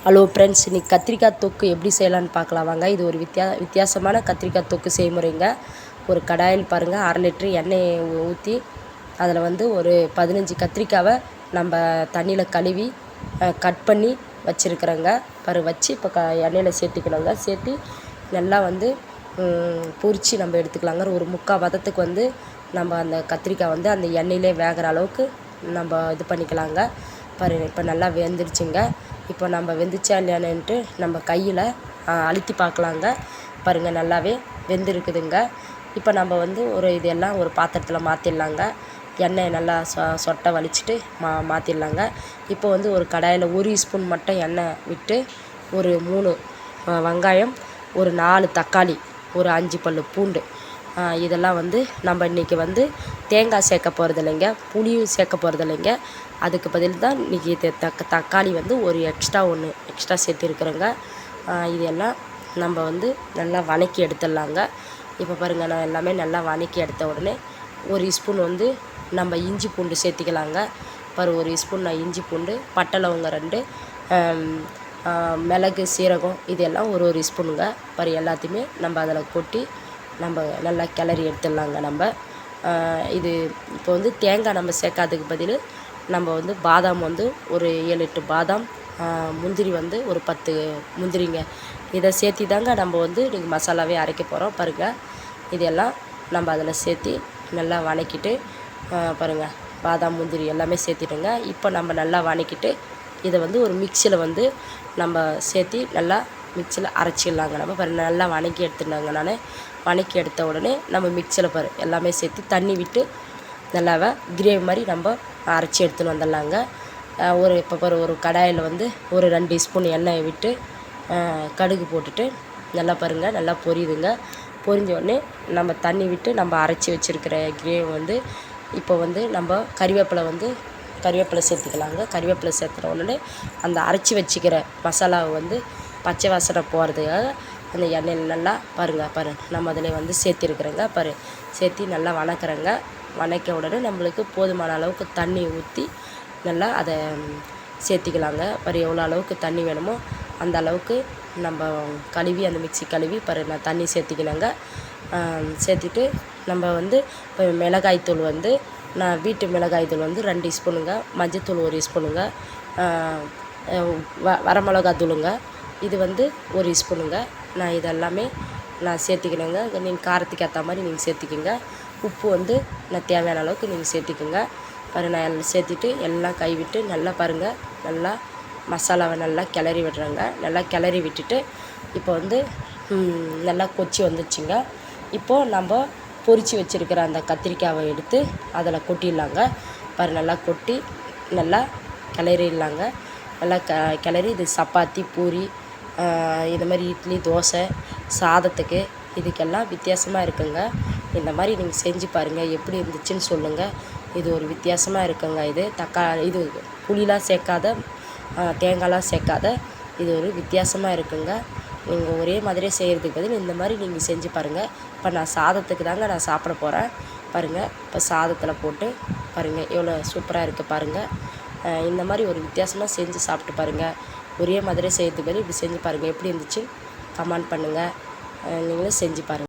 Hello friends, இன்றைக்கி கத்திரிக்காய் தொக்கு எப்படி செய்யலான்னு பார்க்கலாம் வாங்க. இது ஒரு வித்தியாசமான கத்திரிக்காய் தொக்கு செய்முறைங்க. ஒரு கடாயில் பாருங்கள் 1/2 லிட்டரு எண்ணெயை ஊற்றி அதில் ஒரு 15 கத்திரிக்காவை நம்ம தண்ணியில் கழுவி கட் பண்ணி வச்சுருக்குறேங்க. வச்சு இப்போ எண்ணெயில் சேர்த்துக்கணுங்க. சேர்த்து நல்லா பொரித்து நம்ம எடுத்துக்கலாங்க. ஒரு 3/4 பதத்துக்கு நம்ம அந்த கத்திரிக்காய் அந்த எண்ணெயிலே வேகிற அளவுக்கு நம்ம இது பண்ணிக்கலாங்க. இப்போ நல்லா வெந்துருச்சுங்க. இப்போ நம்ம வெந்துச்சா இல்லையானுன்ட்டு நம்ம கையில் அழுத்தி பார்க்கலாங்க. பாருங்கள், நல்லாவே வெந்திருக்குதுங்க. இப்போ நம்ம ஒரு இதெல்லாம் ஒரு பாத்திரத்தில் மாற்றிடலாங்க. எண்ணெயை நல்லா சொட்டை வலிச்சுட்டு மாற்றிடலாங்க. இப்போ ஒரு கடாயில் 1 ஸ்பூன் மட்டும் எண்ணெய் விட்டு ஒரு 3 வெங்காயம், ஒரு 4 தக்காளி, ஒரு 5 பல் பூண்டு, இதெல்லாம் நம்ம இன்றைக்கி தேங்காய் சேர்க்க போகிறது இல்லைங்க, புளியும் சேர்க்க போகிறது இல்லைங்க. அதுக்கு பதில் தான் இன்றைக்கி தக்காளி ஒரு எக்ஸ்ட்ரா சேர்த்துருக்குறேங்க. இதெல்லாம் நம்ம நல்லா வதக்கி எடுத்துடலாங்க. இப்போ பாருங்கள், நான் எல்லாமே நல்லா வதக்கி எடுத்த உடனே 1 ஸ்பூன் நம்ம இஞ்சி பூண்டு சேர்த்திக்கலாங்க. 1 ஸ்பூன் நான் இஞ்சி பூண்டு, பட்டை லவங்கம் 2, மிளகு, சீரகம் இதெல்லாம் ஒரு ஸ்பூனுங்க. எல்லாத்தையுமே நம்ம அதில் கொட்டி நம்ம நல்லா கிளறி எடுத்துடலாங்க. நம்ம இது இப்போ தேங்காய் நம்ம சேர்க்காததுக்கு பதில் நம்ம பாதாம் ஒரு 7-8 பாதாம், முந்திரி ஒரு 10 முந்திரிங்க, இதை சேர்த்தி தாங்க நம்ம இன்றைக்கி மசாலாவே அரைக்க போகிறோம். பாருங்கள், இதெல்லாம் நம்ம அதில் சேர்த்தி நல்லா வதக்கிட்டு பாருங்கள், பாதாம் முந்திரி எல்லாமே சேர்த்திட்டுங்க. இப்போ நம்ம நல்லா வதக்கிட்டு இதை ஒரு மிக்சியில் நம்ம சேர்த்தி நல்லா மிக்சியில் அரைச்சிடலாங்க. நம்ம நல்லா வதக்கி எடுத்துட்டாங்க. நான் வதக்கி எடுத்த உடனே நம்ம மிக்சியில் எல்லாமே சேர்த்து தண்ணி விட்டு நல்லாவே கிரேவி மாதிரி நம்ம அரைச்சி எடுத்துன்னு வந்துடலாங்க. இப்போ ஒரு கடாயில் ஒரு 2 ஸ்பூன் எண்ணெயை விட்டு கடுகு போட்டுட்டு நல்லா பாருங்கள், நல்லா பொரியுதுங்க. பொரிஞ்ச உடனே நம்ம தண்ணி விட்டு நம்ம அரைச்சி வச்சுருக்கிற கிரேவி இப்போ நம்ம கறிவேப்பிலை சேர்த்துக்கலாங்க. கறிவேப்பிலை சேர்த்துன உடனே அந்த அரைச்சி வச்சுக்கிற மசாலாவை பச்சை வாசனை போகிறதுக்காக அந்த எண்ணெயில் நல்லா பாருங்கள் நம்ம அதில் சேர்த்திருக்கிறேங்க. சேர்த்து நல்லா வதக்குறேங்க. வதக்க உடனே நம்மளுக்கு போதுமான அளவுக்கு தண்ணி ஊற்றி நல்லா அதை சேர்த்திக்கலாங்க. எவ்வளோ அளவுக்கு தண்ணி வேணுமோ அந்த அளவுக்கு நம்ம கழுவி அந்த மிக்ஸி கழுவி நான் தண்ணி சேர்த்திக்கினேங்க. சேர்த்திட்டு நம்ம இப்போ மிளகாய்த்தூள் நான் வீட்டு மிளகாய்த்தூள் 2 ஸ்பூனுங்க, மஞ்சத்தூள் 1 ஸ்பூனுங்க, வரமிளகாத்தூளுங்க இது 1 ஸ்பூனுங்க. நான் இதெல்லாமே நான் சேர்த்திக்கினேங்க. நீங்கள் காரத்துக்கு ஏற்ற மாதிரி நீங்கள் சேர்த்திக்கிங்க. உப்பு நான் தேவையான அளவுக்கு நீங்கள் சேர்த்திக்குங்க. நான் எல்லாம் சேர்த்திட்டு எல்லாம் கைவிட்டு நல்லா பாருங்கள், நல்லா மசாலாவை நல்லா கிளறி விடுறேங்க. நல்லா கிளறி விட்டுட்டு இப்போ நல்லா கொச்சி வந்துச்சுங்க. இப்போது நம்ம பொரித்து வச்சுருக்கிற அந்த கத்திரிக்காயை எடுத்து அதில் கொட்டிடலாங்க. நல்லா கொட்டி நல்லா கிளறிடலாங்க. நல்லா கிளறி இது சப்பாத்தி, பூரி, இது மாதிரி இட்லி, தோசை, சாதத்துக்கு இதுக்கெல்லாம் வித்தியாசமாக இருக்குங்க. இந்த மாதிரி நீங்கள் செஞ்சு பாருங்கள், எப்படி இருந்துச்சுன்னு சொல்லுங்கள். இது ஒரு வித்தியாசமாக இருக்குங்க. இது புளிலாம் சேர்க்காத, தேங்காய்லாம் சேர்க்காத இது ஒரு வித்தியாசமாக இருக்குங்க. நீங்கள் ஒரே மாதிரியே செய்கிறதுக்கு பதில் இந்த மாதிரி நீங்கள் செஞ்சு பாருங்கள். இப்போ நான் சாதத்துக்கு தாங்க நான் சாப்பிட போகிறேன். பாருங்கள், இப்போ சாதத்தில் போட்டு பாருங்கள் எவ்வளோ சூப்பராக இருக்குது பாருங்கள். இந்த மாதிரி ஒரு வித்தியாசமாக செஞ்சு சாப்பிட்டு பாருங்கள். ஒரே மாதிரியே செய்கிறதுக்கு பதில் இப்படி செஞ்சு பாருங்கள். எப்படி இருந்துச்சு கமெண்ட் பண்ணுங்கள். நீங்களும் செஞ்சு பாருங்கள்.